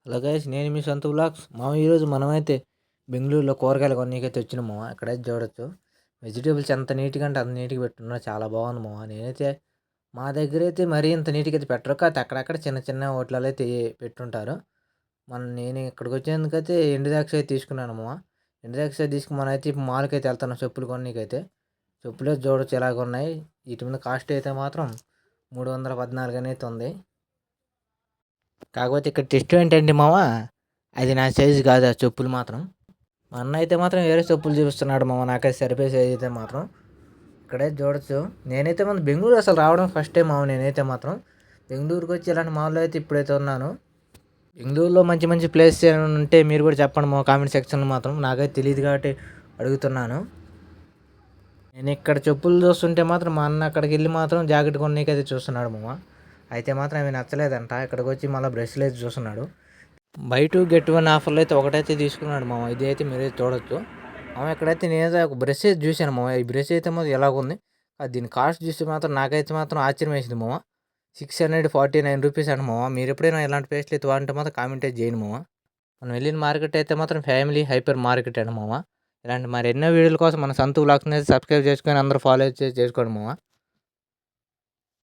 Hello guys, నేను మీ సొంత vlogs ఈరోజు మనమైతే బెంగళూరులో కూరగాయలు కొనీకైతే వచ్చినాం ఇక్కడైతే చూడొచ్చు. వెజిటేబుల్స్ ఎంత నీట్గా అంటే అంత నీట్గా పెట్టున్నారు, చాలా బాగుంది నేనైతే మా దగ్గర అయితే మరీ ఇంత నీట్గా అయితే పెట్టరు, కాకపోతే అక్కడక్కడ చిన్న చిన్న హోటల్లో అయితే పెట్టుంటారు. నేను ఇక్కడికి వచ్చేందుకైతే ఎండు ద్రాక్ష అయితే తీసుకున్నాను ఎండు ద్రాక్ష తీసుకుని మనం అయితే ఇప్పుడు మాల్కి అయితే వెళ్తాను చెప్పులు కొనీకైతే. చెప్పులు అయితే చూడొచ్చు ఎలాగ ఉన్నాయి. వీటి మీద కాస్ట్ అయితే మాత్రం 314 అనేది ఉంది. కాకపోతే ఇక్కడ టెస్ట్ ఏంటంటే అది నా సైజు కాదు ఆ చెప్పులు మాత్రం. మా అన్న అయితే మాత్రం వేరే చెప్పులు చూపిస్తున్నాడు నాకైతే సరిపోయే సైజ్ అయితే మాత్రం. ఇక్కడే చూడొచ్చు. నేనైతే బెంగళూరు అసలు రావడం ఫస్ట్ టైం నేనైతే మాత్రం బెంగళూరుకి వచ్చి ఇలాంటి మాల్లో అయితే ఇప్పుడైతే ఉన్నాను. బెంగళూరులో మంచి మంచి ప్లేస్ ఏమైనా ఉంటే మీరు కూడా చెప్పండి కామెంట్ సెక్షన్లో మాత్రం. నాకైతే తెలియదు కాబట్టి అడుగుతున్నాను. నేను ఇక్కడ చెప్పులు చూస్తుంటే మాత్రం మా అన్న అక్కడికి వెళ్ళి మాత్రం జాకెట్ కొనీకైతే చూస్తున్నాడు అయితే మాత్రం అవి నచ్చలేదంట. ఇక్కడికి వచ్చి మళ్ళీ బ్రష్లు అయితే చూస్తున్నాడు. బయట గెట్ వన్ ఆఫర్లో అయితే ఒకటైతే తీసుకున్నాడు ఇది అయితే మీరైతే చూడొచ్చు. ఇక్కడైతే నేనైతే ఒక బ్రష్ అయితే చూశాను ఈ బ్రష్ అయితే మాత్రం ఎలాగుంది. దీని కాస్ట్ చూసి మాత్రం నాకైతే మాత్రం ఆశ్చర్యం వేసింది 649 రూపీస్ అంట మీరు ఎప్పుడైనా ఇలాంటి పేస్ట్లు అయితే వాడంటే మాత్రం కామెంట్ అయితే చేయండి మనం వెళ్ళిన మార్కెట్ అయితే మాత్రం ఫ్యామిలీ హైపర్ మార్కెట్ అండి ఇలాంటి మరి ఎన్నో వీడియోల కోసం మన సంతు వ్లాగ్స్ని అయితే సబ్స్క్రైబ్ చేసుకొని అందరూ ఫాలో చేసుకోండి